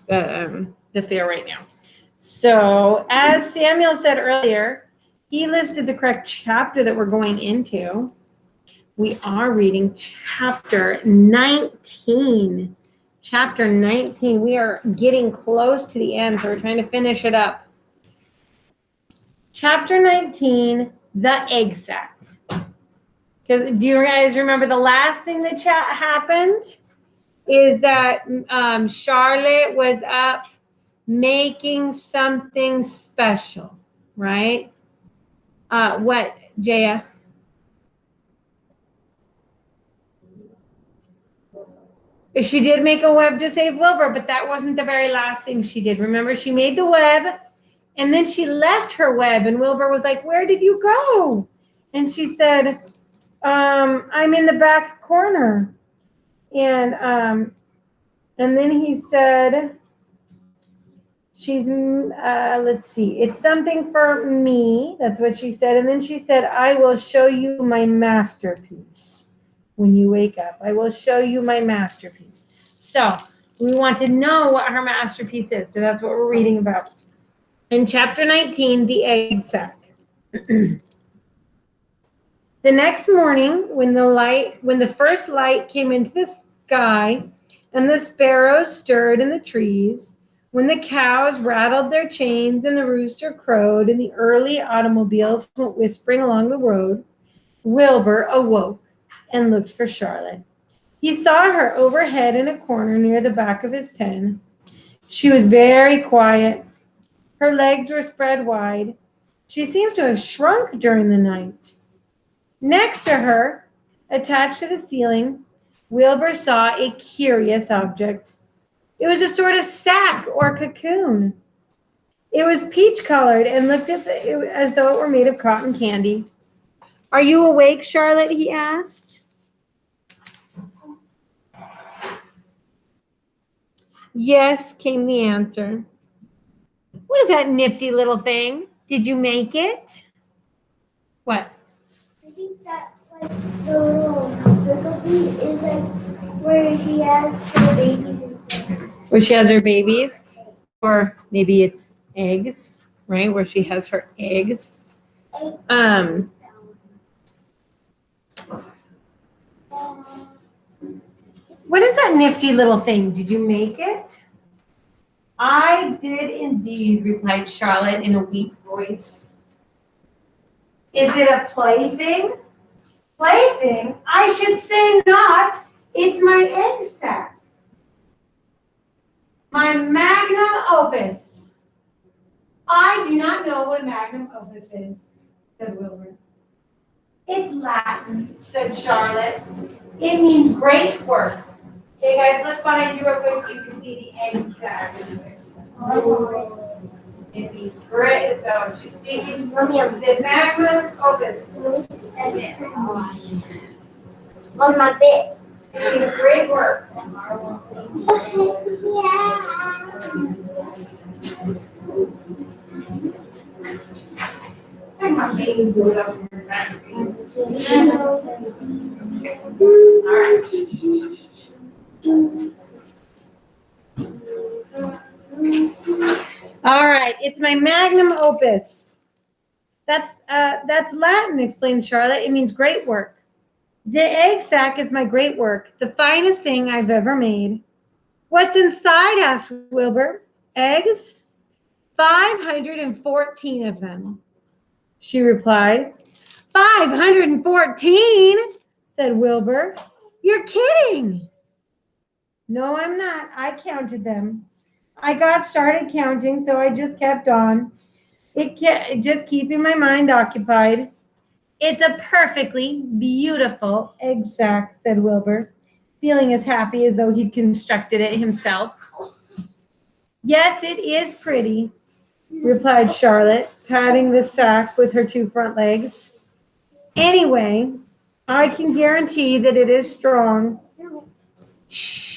the fair right now. So as Samuel said earlier, he listed the correct chapter that we're going into. We are reading chapter 19. Chapter 19. We are getting close to the end, so we're trying to finish it up. Chapter 19, the egg sack. Because do you guys remember the last thing that happened? Is that Charlotte was up making something special, right? What, Jaya? She did make a web to save Wilbur, but that wasn't the very last thing she did. Remember, she made the web, and then she left her web, and Wilbur was like, "Where did you go?" And she said, "I'm in the back corner." And then he said, "She's let's see, it's something for me." That's what she said. And then she said, "I will show you my masterpiece. When you wake up, I will show you my masterpiece." So we want to know what her masterpiece is. So that's what we're reading about. In chapter 19, the egg sack. The next morning, when the first light came into the sky, and the sparrows stirred in the trees, when the cows rattled their chains and the rooster crowed and the early automobiles went whispering along the road, Wilbur awoke and looked for Charlotte. He saw her overhead in a corner near the back of his pen. She was very quiet. Her legs were spread wide. She seemed to have shrunk during the night. Next to her, attached to the ceiling, Wilbur saw a curious object. It was a sort of sack or cocoon. It was peach-colored and looked as though it were made of cotton candy. "Are you awake, Charlotte?" he asked. "Yes," came the answer. "What is that nifty little thing? Did you make it?" "What?" "I think that like the little bee is like where she has her babies and stuff." Where she has her babies? Or maybe it's eggs, right? Where she has her eggs. What is that nifty little thing? Did you make it? "I did indeed," replied Charlotte in a weak voice. "Is it a plaything?" "Plaything? I should say not. It's my egg sack. My magnum opus." "I do not know what a magnum opus is," said Wilbur. "It's Latin," said Charlotte. "It means great work." Hey guys, look behind you real quick so you can see the egg sack. It means great, so she's speaking the magnum opus. On my bed. It means great work. I'm not making good up in your back. All right. All right, it's my magnum opus. That's Latin, explained Charlotte. It means great work. The egg sack is my great work, the finest thing I've ever made. What's inside? Asked Wilbur. Eggs? 514 of them, she replied. 514? Said Wilbur. You're kidding. No, I'm not. I counted them. I got started counting, so I just kept on. Just keeping my mind occupied. It's a perfectly beautiful egg sack, said Wilbur, feeling as happy as though he'd constructed it himself. Yes, it is pretty, replied Charlotte, patting the sack with her two front legs. Anyway, I can guarantee that it is strong. Shh.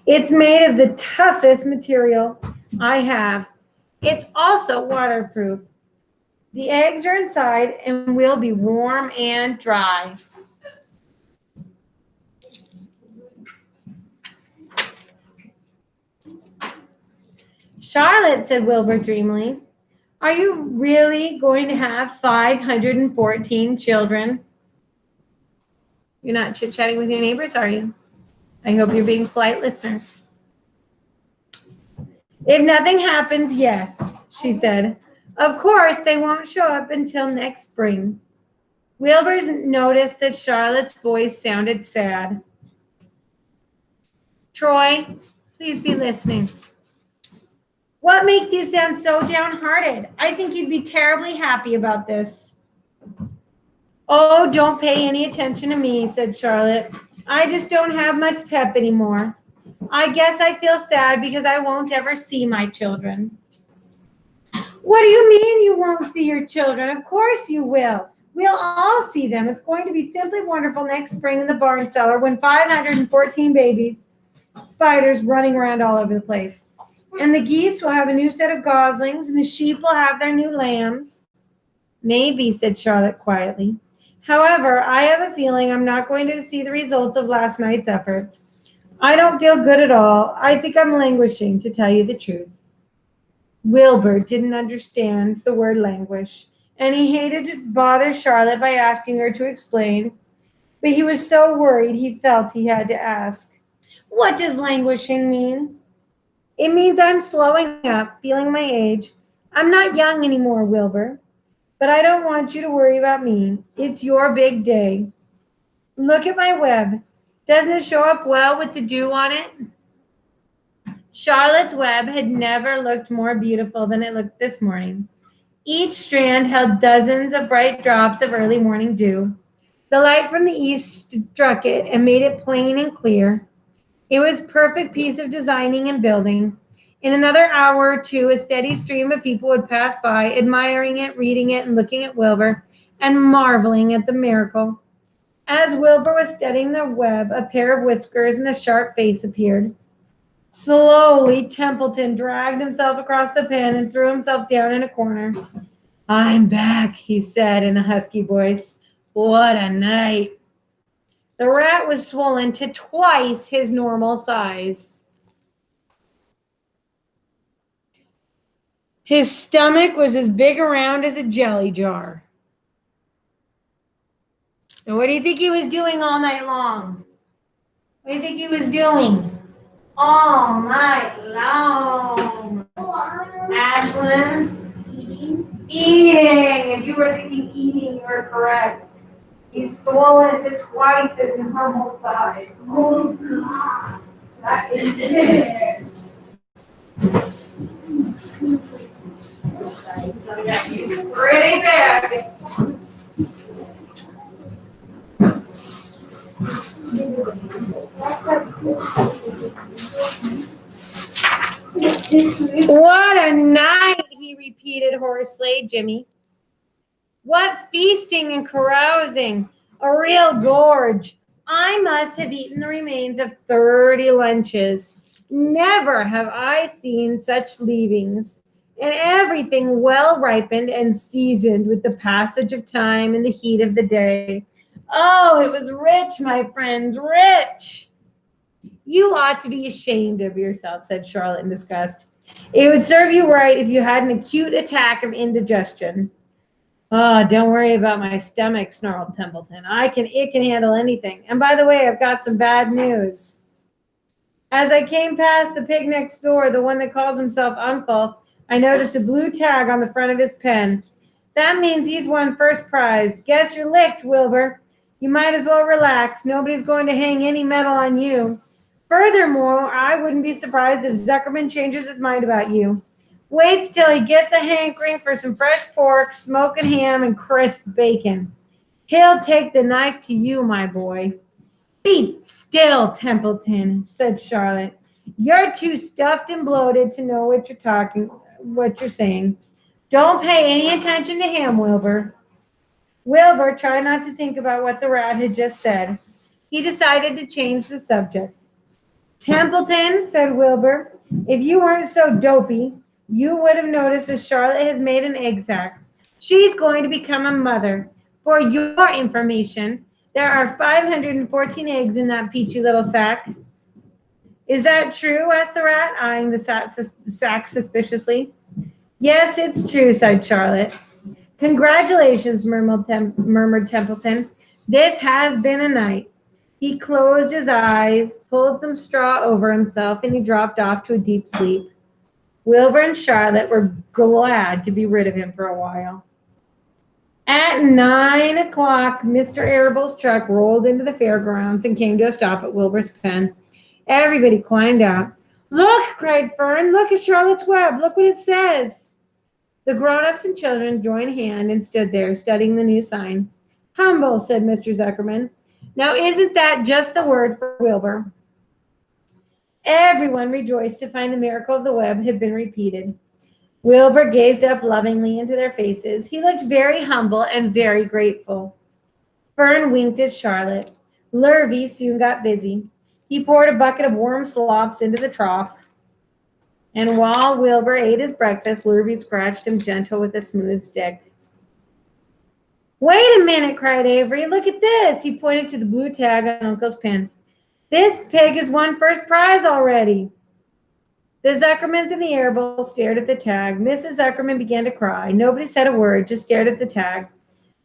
It's made of the toughest material I have. It's also waterproof. The eggs are inside and will be warm and dry. Charlotte, said Wilbur dreamily, are you really going to have 514 children? You're not chit-chatting with your neighbors, are you? I hope you're being polite listeners. If nothing happens, yes, she said. Of course, they won't show up until next spring. Wilbur noticed that Charlotte's voice sounded sad. Troy, please be listening. What makes you sound so downhearted? I think you'd be terribly happy about this. Oh, don't pay any attention to me, said Charlotte. I just don't have much pep anymore. I guess I feel sad because I won't ever see my children. What do you mean you won't see your children? Of course you will. We'll all see them. It's going to be simply wonderful next spring in the barn cellar when 514 babies, spiders running around all over the place. And the geese will have a new set of goslings, and the sheep will have their new lambs. Maybe, said Charlotte quietly. However, I have a feeling I'm not going to see the results of last night's efforts. I don't feel good at all. I think I'm languishing, to tell you the truth. Wilbur didn't understand the word languish, and he hated to bother Charlotte by asking her to explain, but he was so worried he felt he had to ask. What does languishing mean? It means I'm slowing up, feeling my age. I'm not young anymore, Wilbur, but I don't want you to worry about me. It's your big day. Look at my web. Doesn't it show up well with the dew on it? Charlotte's web had never looked more beautiful than it looked this morning. Each strand held dozens of bright drops of early morning dew. The light from the east struck it and made it plain and clear. It was a perfect piece of designing and building. In another hour or two, a steady stream of people would pass by, admiring it, reading it, and looking at Wilbur, and marveling at the miracle. As Wilbur was studying the web, a pair of whiskers and a sharp face appeared. Slowly, Templeton dragged himself across the pen and threw himself down in a corner. I'm back, he said in a husky voice. What a night. The rat was swollen to twice his normal size. His stomach was as big around as a jelly jar. And what do you think he was doing all night long? What do you think he was doing? All night long. Ashlyn? Eating. If you were thinking eating, you were correct. He's swollen to twice his normal size. Oh, God. That is it. He's pretty big. What a night, he repeated hoarsely, Jimmy. What feasting and carousing. A real gorge. I must have eaten the remains of 30 lunches. Never have I seen such leavings. And everything well ripened and seasoned with the passage of time and the heat of the day. Oh, it was rich, my friends, rich. You ought to be ashamed of yourself, said Charlotte in disgust. It would serve you right if you had an acute attack of indigestion. Oh, don't worry about my stomach, snarled Templeton. It can handle anything. And by the way, I've got some bad news. As I came past the pig next door, the one that calls himself Uncle, I noticed a blue tag on the front of his pen. That means he's won first prize. Guess you're licked, Wilbur. You might as well relax. Nobody's going to hang any medal on you. Furthermore, I wouldn't be surprised if Zuckerman changes his mind about you. Wait till he gets a hankering for some fresh pork, smoking ham, and crisp bacon. He'll take the knife to you, my boy. Be still, Templeton, said Charlotte. You're too stuffed and bloated to know what you're saying. Don't pay any attention to him, Wilbur. Wilbur tried not to think about what the rat had just said. He decided to change the subject. Templeton, said Wilbur, if you weren't so dopey, you would have noticed that Charlotte has made an egg sack. She's going to become a mother. For your information, there are 514 eggs in that peachy little sack. Is that true? Asked the rat, eyeing the sack suspiciously. Yes, it's true, sighed Charlotte. Congratulations, murmured Templeton. This has been a night. He closed his eyes, pulled some straw over himself, and he dropped off to a deep sleep. Wilbur and Charlotte were glad to be rid of him for a while. At 9 o'clock, Mr. Arable's truck rolled into the fairgrounds and came to a stop at Wilbur's pen. Everybody climbed out. Look, cried Fern, look at Charlotte's Web. Look what it says. The grown-ups and children joined hand and stood there, studying the new sign. Humble, said Mr. Zuckerman. Now, isn't that just the word for Wilbur? Everyone rejoiced to find the miracle of the web had been repeated. Wilbur gazed up lovingly into their faces. He looked very humble and very grateful. Fern winked at Charlotte. Lurvy soon got busy. He poured a bucket of warm slops into the trough. And while Wilbur ate his breakfast, Lurvy scratched him gentle with a smooth stick. Wait a minute, cried Avery. Look at this. He pointed to the blue tag on Uncle's pen. This pig has won first prize already. The Zuckermans and the Arables stared at the tag. Mrs. Zuckerman began to cry. Nobody said a word, just stared at the tag.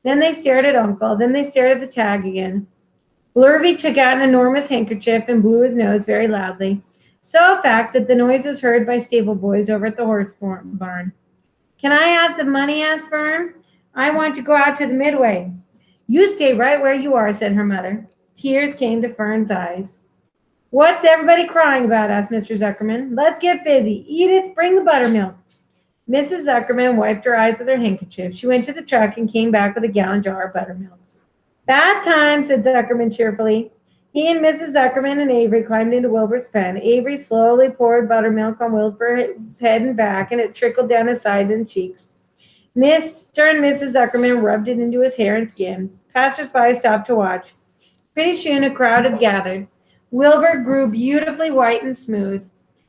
Then they stared at Uncle. Then they stared at the tag again. Lurvy took out an enormous handkerchief and blew his nose very loudly. So fast that the noise was heard by stable boys over at the horse barn. Can I have some money? Asked Fern. I want to go out to the midway. You stay right where you are, said her mother. Tears came to Fern's eyes. What's everybody crying about? Asked Mr. Zuckerman. Let's get busy. Edith, bring the buttermilk. Mrs. Zuckerman wiped her eyes with her handkerchief. She went to the truck and came back with a gallon jar of buttermilk. Bath time, said Zuckerman cheerfully. He and Mrs. Zuckerman and Avery climbed into Wilbur's pen. Avery slowly poured buttermilk on Wilbur's head and back, and it trickled down his sides and cheeks. Mr. and Mrs. Zuckerman rubbed it into his hair and skin. Passers-by stopped to watch. Pretty soon a crowd had gathered. Wilbur grew beautifully white and smooth.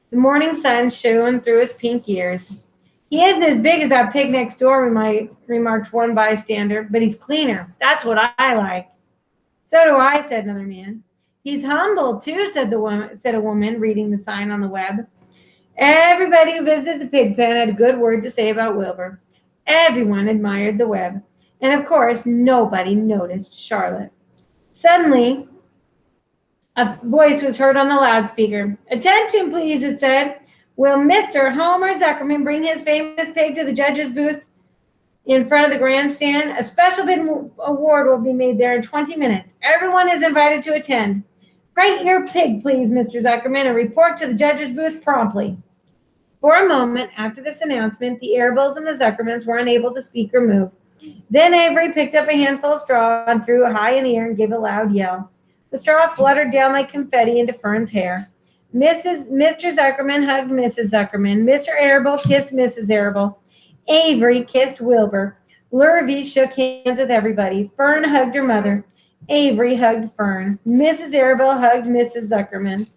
The morning sun shone through his pink ears. He isn't as big as that pig next door, remarked one bystander, but he's cleaner. That's what I like. So do I, said another man. He's humble, too, said a woman, reading the sign on the web. Everybody who visited the pig pen had a good word to say about Wilbur. Everyone admired the web. And, of course, nobody noticed Charlotte. Suddenly, a voice was heard on the loudspeaker. Attention, please, it said. Will Mr. Homer Zuckerman bring his famous pig to the judge's booth in front of the grandstand? A special bid award will be made there in 20 minutes. Everyone is invited to attend. Write your pig, please, Mr. Zuckerman, and report to the judge's booth promptly. For a moment after this announcement, the Arables and the Zuckermans were unable to speak or move. Then Avery picked up a handful of straw and threw it high in the air and gave a loud yell. The straw fluttered down like confetti into Fern's hair. Mr. Zuckerman hugged Mrs. Zuckerman. Mr. Arable kissed Mrs. Arable. Avery kissed Wilbur. Lurvy shook hands with everybody. Fern hugged her mother. Avery hugged Fern. Mrs. Arable hugged Mrs. Zuckerman.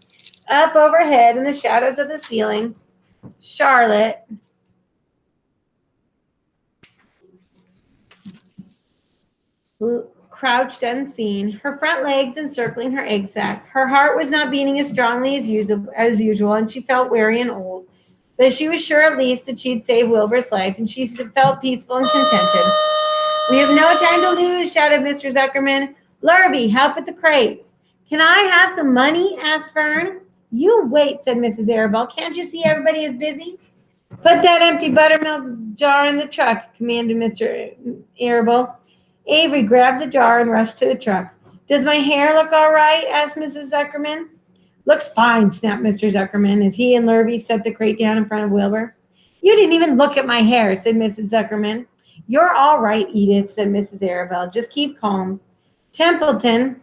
Up overhead in the shadows of the ceiling, Charlotte crouched unseen, her front legs encircling her egg sac. Her heart was not beating as strongly as usual, and she felt weary and old. But she was sure at least that she'd saved Wilbur's life, and she felt peaceful and contented. We have no time to lose, shouted Mr. Zuckerman. Lurvy, help with the crate. Can I have some money? Asked Fern. You wait, said Mrs. Arable. Can't you see everybody is busy? Put that empty buttermilk jar in the truck, commanded Mr. Arable. Avery grabbed the jar and rushed to the truck. Does my hair look all right? Asked Mrs. Zuckerman. Looks fine, snapped Mr. Zuckerman as he and Lurvy set the crate down in front of Wilbur. You didn't even look at my hair, said Mrs. Zuckerman. You're all right, Edith, said Mrs. Arable. Just keep calm. Templeton,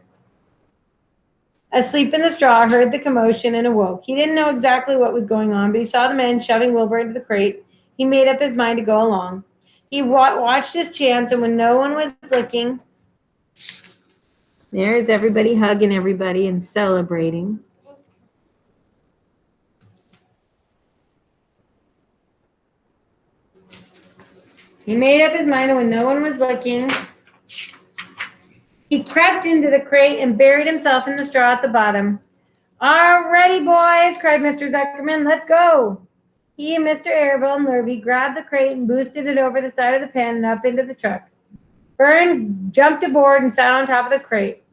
asleep in the straw, heard the commotion and awoke. He didn't know exactly what was going on, but he saw the men shoving Wilbur into the crate. He made up his mind to go along. He watched his chance, and when no one was looking, there's everybody hugging everybody and celebrating. He made up his mind, and when no one was looking, he crept into the crate and buried himself in the straw at the bottom. Alrighty, boys, cried Mr. Zuckerman. Let's go. He and Mr. Arable and Lurvy grabbed the crate and boosted it over the side of the pen and up into the truck. Fern jumped aboard and sat on top of the crate.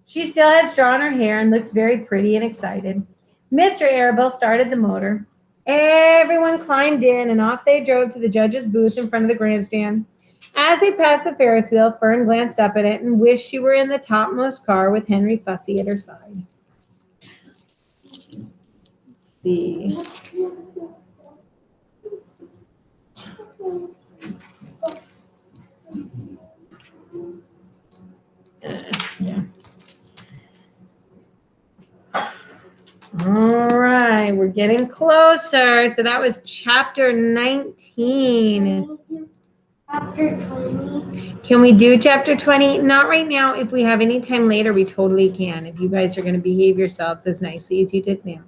She still had straw in her hair and looked very pretty and excited. Mr. Arable started the motor. Everyone climbed in, and off they drove to the judge's booth in front of the grandstand. As they passed the Ferris wheel, Fern glanced up at it and wished she were in the topmost car with Henry Fussy at her side. Let's see. Yeah. All right, we're getting closer. So that was chapter 19. Chapter 20. Can we do chapter 20? Not right now. If we have any time later, we totally can. If you guys are going to behave yourselves as nicely as you did now.